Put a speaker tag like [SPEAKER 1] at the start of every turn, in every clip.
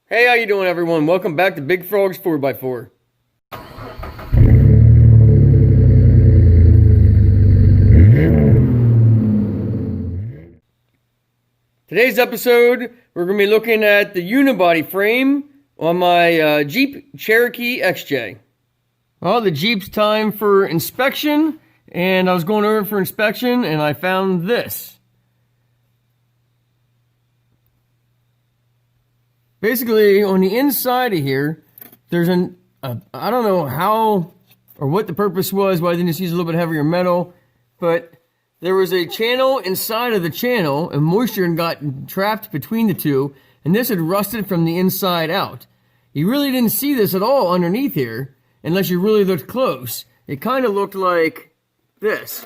[SPEAKER 1] Hey, how you doing, everyone? Welcome back to Big Frog's 4x4. Today's episode, we're going to be looking at the unibody frame on my Jeep Cherokee XJ. Well, the Jeep's time for inspection, and I was going over for inspection, and I found this. Basically, on the inside of here, there's I don't know how or what the purpose was, why I didn't just use a little bit heavier metal, but there was a channel inside of the channel, and moisture got trapped between the two, and this had rusted from the inside out. You really didn't see this at all underneath here, unless you really looked close. It kind of looked like this.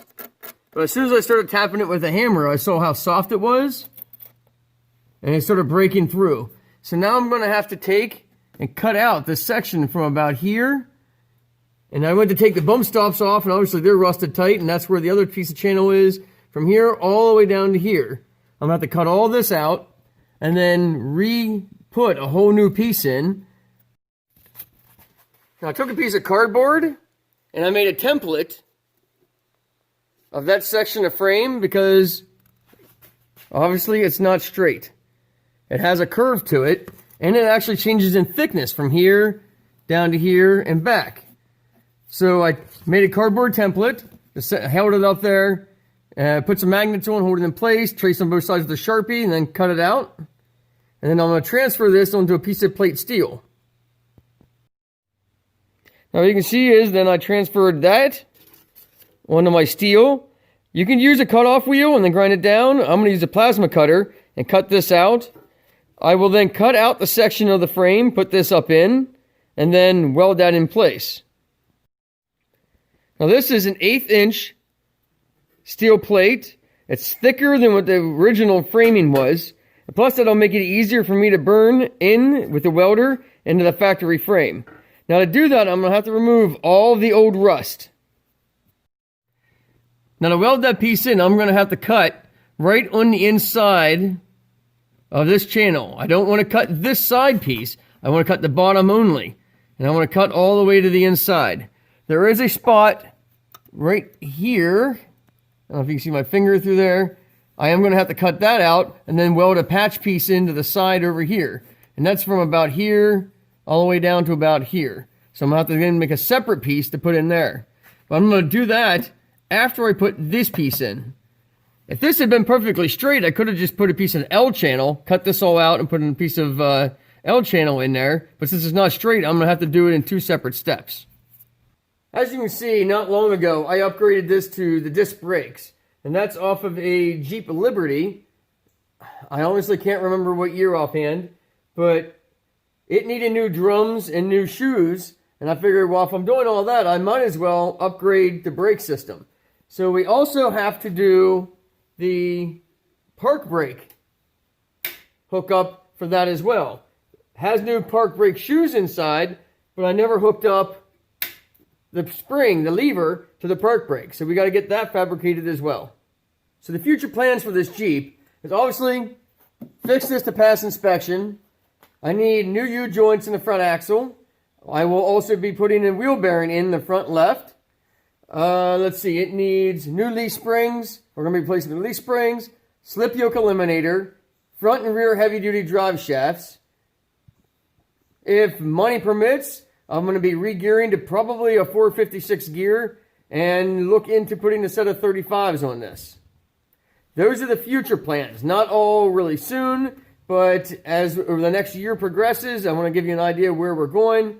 [SPEAKER 1] But as soon as I started tapping it with a hammer, I saw how soft it was, and it started breaking through. So now I'm going to have to take and cut out this section from about here. And I went to take the bump stops off, and obviously they're rusted tight, and that's where the other piece of channel is. From here all the way down to here. I'm going to have to cut all this out and then re-put a whole new piece in. Now I took a piece of cardboard and I made a template of that section of frame because obviously it's not straight. It has a curve to it, and it actually changes in thickness from here down to here and back. So I made a cardboard template, held it up there, put some magnets on, hold it in place, trace on both sides with a Sharpie, and then cut it out. And then I'm going to transfer this onto a piece of plate steel. Now what you can see is then I transferred that onto my steel. You can use a cutoff wheel and then grind it down. I'm going to use a plasma cutter and cut this out. I will then cut out the section of the frame, put this up in, and then weld that in place. Now this is an 1/8 inch steel plate. It's thicker than what the original framing was. And plus that'll make it easier for me to burn in with the welder into the factory frame. Now to do that, I'm going to have to remove all the old rust. Now to weld that piece in, I'm going to have to cut right on the inside of this channel. I don't want to cut this side piece. I want to cut the bottom only. And I want to cut all the way to the inside. There is a spot right here. I don't know if you can see my finger through there. I am going to have to cut that out and then weld a patch piece into the side over here. And that's from about here all the way down to about here. So I'm going to have to then make a separate piece to put in there. But I'm going to do that after I put this piece in. If this had been perfectly straight, I could have just put a piece of L channel, cut this all out and put in a piece of L channel in there. But since it's not straight, I'm going to have to do it in 2 separate steps. As you can see, not long ago, I upgraded this to the disc brakes. And that's off of a Jeep Liberty. I honestly can't remember what year offhand. But it needed new drums and new shoes. And I figured, well, if I'm doing all that, I might as well upgrade the brake system. So we also have to do the park brake hookup for that as well. Has new park brake shoes inside, but I never hooked up the spring, the lever, to the park brake. So we got to get that fabricated as well. So the future plans for this Jeep is obviously fix this to pass inspection. I need new U-joints in the front axle. I will also be putting a wheel bearing in the front left. Let's see, it needs new leaf springs. We're going to be replacing the leaf springs, slip yoke eliminator, front and rear heavy-duty drive shafts. If money permits, I'm going to be re-gearing to probably a 456 gear and look into putting a set of 35s on this. Those are the future plans. Not all really soon, but as over the next year progresses, I want to give you an idea where we're going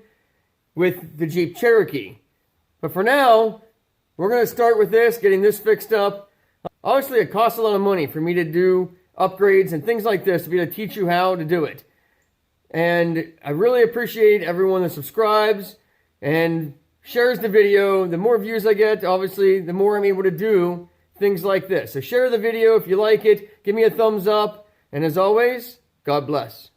[SPEAKER 1] with the Jeep Cherokee. But for now, we're going to start with this, getting this fixed up. Obviously, it costs a lot of money for me to do upgrades and things like this to be able to teach you how to do it. And I really appreciate everyone that subscribes and shares the video. The more views I get, obviously, the more I'm able to do things like this. So share the video if you like it. Give me a thumbs up. And as always, God bless.